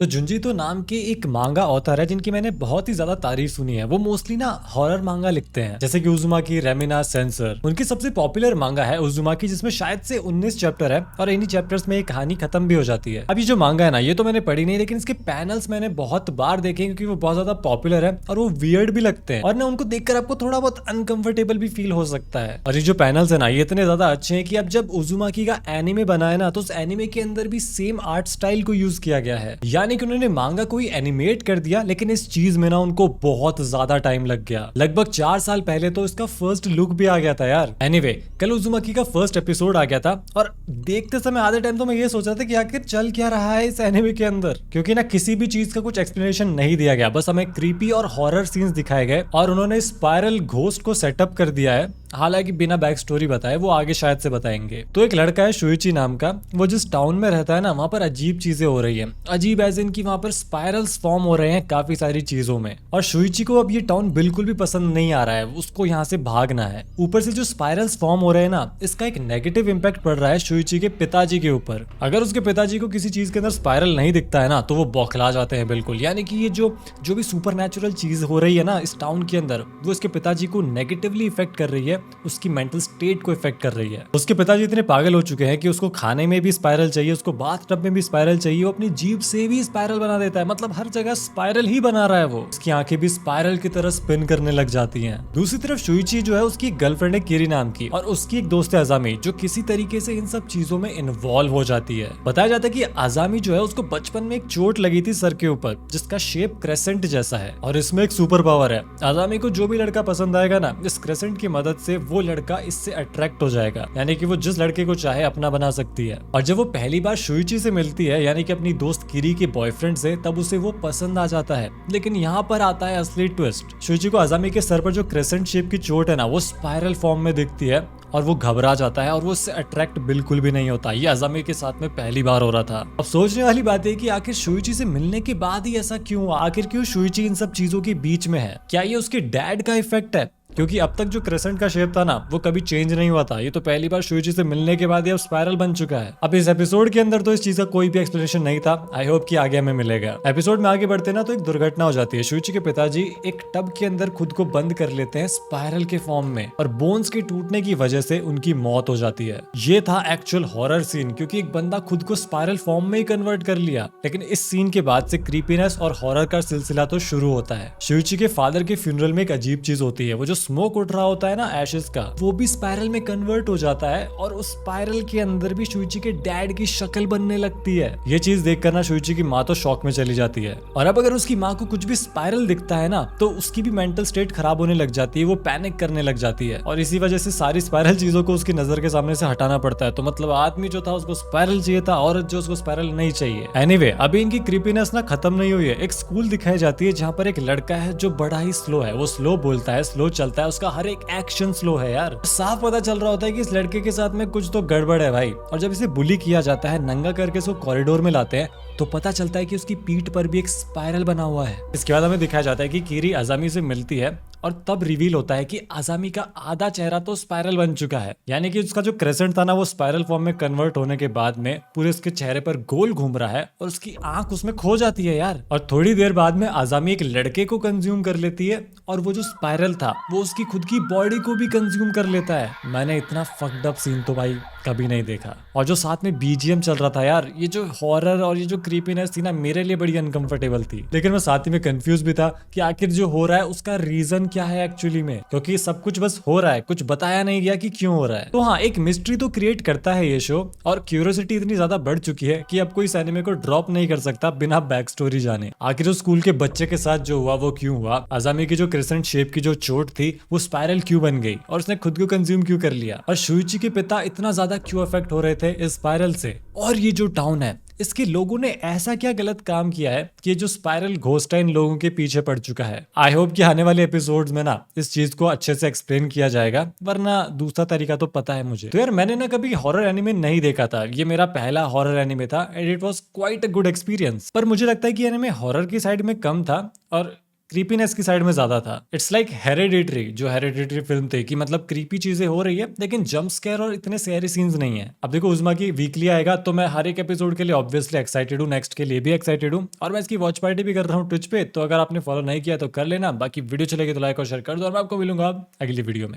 तो जुंजीतो नाम के एक मांगा ऑथर है जिनकी मैंने बहुत ही ज्यादा तारीफ सुनी है। वो मोस्टली ना हॉरर मांगा लिखते हैं, जैसे कि उजुमाकी, रेमिना, सेंसर। उनकी सबसे पॉपुलर मांगा है उजुमाकी, जिसमें शायद से 19 चैप्टर है और इन्हीं चैप्टर्स में एक कहानी खत्म भी हो जाती है। अब ये जो मांगा है ना, ये तो मैंने पढ़ी नहीं, लेकिन इसके पैनल्स मैंने बहुत बार देखे क्योंकि वो बहुत ज्यादा पॉपुलर है और वो वियर्ड भी लगते हैं और ना उनको देखकर आपको थोड़ा बहुत अनकंफर्टेबल भी फील हो सकता है। और ये जो पैनल्स है ना, ये इतने ज्यादा अच्छे हैं कि अब जब उजुमाकी का एनिमे बना है ना, तो उस एनिमे के अंदर भी सेम आर्ट स्टाइल को यूज किया गया है। यानी कि उन्होंने मांगा कोई एनिमेट कर दिया, लेकिन इस चीज में ना उनको बहुत ज्यादा टाइम लग गया। लगभग 4 साल पहले तो इसका फर्स्ट लुक भी आ गया था यार। एनीवे, कल उजुमाकी का फर्स्ट एपिसोड आ गया था और देखते समय आधे टाइम तो मैं ये सोच रहा था कि आखिर चल क्या रहा है इस एनिमे के अंदर, क्योंकि ना किसी भी चीज का कुछ एक्सप्लेनेशन नहीं दिया गया। बस हमें क्रीपी और हॉरर सीन्स दिखाए गए और उन्होंने स्पाइरल घोस्ट को सेटअप कर दिया है, हालांकि बिना बैक स्टोरी बताए, वो आगे शायद से बताएंगे। तो एक लड़का है शुइची नाम का, वो जिस टाउन में रहता है ना, वहां पर अजीब चीजें हो रही है। अजीब एज इन की वहां पर स्पाइरल्स फॉर्म हो रहे हैं काफी सारी चीजों में, और शुइची को अब ये टाउन बिल्कुल भी पसंद नहीं आ रहा है, उसको यहाँ से भागना है। ऊपर से जो स्पाइरल्स फॉर्म हो रहे हैं ना, इसका एक नेगेटिव इंपैक्ट पड़ रहा है शुइची के पिताजी के ऊपर। अगर उसके पिताजी को किसी चीज के अंदर स्पाइरल नहीं दिखता है ना, तो वो बौखला जाते हैं बिल्कुल। यानी कि ये जो भी सुपर चीज हो रही है ना इस टाउन के अंदर, वो इसके पिताजी को नेगेटिवली इफेक्ट कर रही है, उसकी मेंटल स्टेट को इफेक्ट कर रही है। उसके पिताजी इतने पागल हो चुके हैं कि उसको खाने में भी स्पाइरल चाहिए, उसको बाथटब में भी स्पाइरल चाहिए, वो अपनी जीभ से भी स्पाइरल बना देता है। मतलब हर जगह स्पाइरल ही बना रहा है वो। उसकी आंखें भी स्पाइरल की तरह स्पिन करने लग जाती हैं। दूसरी तरफ शुइची जो है, उसकी गर्लफ्रेंड है किरी नाम की, और उसकी एक दोस्त है अजामी, जो किसी तरीके से इन सब चीजों में इन्वॉल्व हो जाती है। बताया जाता है कि अजामी जो है, उसको बचपन में एक चोट लगी थी सर के ऊपर, जिसका शेप क्रेसेंट जैसा है, और इसमें एक सुपर पावर है। अजामी को जो भी लड़का पसंद आएगा ना, इस क्रेसेंट की मदद से वो लड़का इससे अट्रैक्ट हो जाएगा। यानी कि वो जिस लड़के को चाहे अपना बना सकती है। और जब वो पहली बार शुइची से मिलती है, यानी कि अपनी दोस्त किरी के बॉयफ्रेंड से, तब उसे वो पसंद आ जाता है। लेकिन यहाँ पर आता है असली ट्विस्ट। शुइची को अजामी के सर पर जो क्रेसेंट शेप की चोट है ना, वो स्पाइरल फॉर्म में दिखती है और वो घबरा जाता है और वो उससे अट्रैक्ट बिल्कुल भी नहीं होता। ये अजामी के साथ में पहली बार हो रहा था। अब सोचने वाली बात है कि आखिर शुइची से मिलने के बाद ही ऐसा क्यों हुआ? आखिर क्यों शुइची इन सब चीजों के बीच में है? क्या ये उसके डैड का इफेक्ट है? क्योंकि अब तक जो क्रेसेंट का शेप था ना, वो कभी चेंज नहीं हुआ था। ये तो पहली बार शुइची से मिलने के बाद ये अब स्पाइरल बन चुका है। अब इस एपिसोड के अंदर तो इस चीज का कोई भी एक्सप्लेनेशन नहीं था। आई होप कि आगे हमें मिलेगा। एपिसोड में आगे बढ़ते ना, तो एक दुर्घटना हो जाती है। शुइची के पिताजी एक टब के अंदर खुद को बंद कर लेते हैं स्पाइरल के फॉर्म में, और बोन्स के टूटने की वजह से उनकी मौत हो जाती है। ये था एक्चुअल हॉरर सीन, क्योंकि एक बंदा खुद को स्पाइरल फॉर्म में ही कन्वर्ट कर लिया। लेकिन इस सीन के बाद से क्रीपीनेस और हॉरर का सिलसिला तो शुरू होता है। शुइची के फादर के फ्यूनरल में एक अजीब चीज होती है। वो जो स्मोक उठ रहा होता है ना एशेस का, वो भी स्पाइरल में कन्वर्ट हो जाता है, और उस स्पाइरल के अंदर भी शुइची के डैड की शक्ल बनने लगती है। ये चीज देखकर ना शुइची की माँ तो शॉक में चली जाती है। और अब अगर उसकी माँ को कुछ भी स्पाइरल दिखता है ना, तो उसकी भी मेंटल स्टेट खराब होने लग जाती है, वो पैनिक करने लग जाती है, और इसी वजह से सारी स्पाइरल चीजों को उसकी नजर के सामने से हटाना पड़ता है। तो मतलब आदमी जो था उसको स्पाइरल चाहिए था, औरत जो उसको स्पाइरल नहीं चाहिए। एनीवे, अभी इनकी क्रीपीनेस ना खत्म नहीं हुई है। एक स्कूल दिखाई जाती है जहाँ पर एक लड़का है जो बड़ा ही स्लो है। वो स्लो बोलता है, स्लो चलता है, उसका हर एक एक्शन स्लो है यार। साफ पता चल रहा होता है कि इस लड़के के साथ में कुछ तो गड़बड़ है भाई। और जब इसे बुली किया जाता है, नंगा करके इसको कॉरिडोर में लाते हैं, तो पता चलता है कि उसकी पीठ पर भी एक स्पाइरल बना हुआ है। इसके बाद हमें दिखाया जाता है कि किरी अजामी से मिलती है, और तब रिवील होता है कि अजामी का आधा चेहरा तो स्पाइरल बन चुका है। यानी कि उसका जो क्रेसेंट था ना, वो स्पाइरल फॉर्म में कन्वर्ट होने के बाद में पूरे उसके चेहरे पर गोल घूम रहा है, और उसकी आंख उसमें खो जाती है यार। और थोड़ी देर बाद में अजामी एक लड़के को कंज्यूम कर लेती है, और वो जो स्पाइरल था वो उसकी खुद की बॉडी को भी कंज्यूम कर लेता है। मैंने इतना फक्ड अप सीन तो भाई कभी नहीं देखा। और जो साथ में बीजीएम चल रहा था यार, ये जो हॉरर और ये जो क्रीपीनेस थी ना, मेरे लिए बड़ी अनकंफर्टेबल थी। लेकिन मैं साथ ही में कंफ्यूज भी था कि आखिर जो हो रहा है उसका रीजन क्या है एक्चुअली में, क्योंकि सब कुछ बस हो रहा है, कुछ बताया नहीं गया कि क्यों हो रहा है। तो हाँ, एक मिस्ट्री तो क्रिएट करता है ये शो, और क्यूरियोसिटी इतनी ज्यादा बढ़ चुकी है कि अब कोई इस एनिमे को ड्रॉप नहीं कर सकता बिना बैक स्टोरी जाने। आखिर उस स्कूल के बच्चे के साथ जो हुआ वो क्यों हुआ, अजामी की जो क्रिसेंट शेप की जो चोट थी वो स्पाइरल क्यों बन गई, और उसने खुद को कंज्यूम क्यों कर लिया, और शुइची के पिता इतना ज्यादा क्यों अफेक्ट हो रहे थे इस स्पाइरल से। और ये जो टाउन है, इसके लोगों ने ऐसा क्या गलत काम किया है कि ये जो स्पाइरल घोस्ट है इन लोगों के पीछे पड़ चुका है। आई होप कि आने वाले एपिसोड्स में ना इस चीज को अच्छे से एक्सप्लेन किया जाएगा, वरना दूसरा तरीका तो पता है मुझे। तो यार, मैंने ना कभी हॉरर एनिमे नहीं देखा था, ये मेरा पहला हॉरर एनिमे था, and it was quite a good experience. पर मुझे लगता है कि एनिमे हॉरर की साइड में कम था, और क्रीपीनेस की साइड में ज्यादा था। इट्स लाइक हेरेडिटरी, जो हेरेडिटरी फिल्म थी कि मतलब क्रीपी चीजें हो रही है लेकिन जंप स्केयर और इतने स्कैरी सीन्स नहीं है। अब देखो उज़ुमाकी वीकली आएगा तो मैं हर एक एपिसोड के लिए ऑब्वियसली एक्साइटेड हूँ, नेक्स्ट के लिए भी एक्साइटेड हूँ, और मैं इसकी वॉच पार्टी भी कर रहा हूँ ट्विच पे। तो अगर आपने फॉलो नहीं किया तो कर लेना, बाकी वीडियो चलेगी तो लाइक और शेयर कर दो, और मैं आपको मिलूंगा अगली वीडियो में।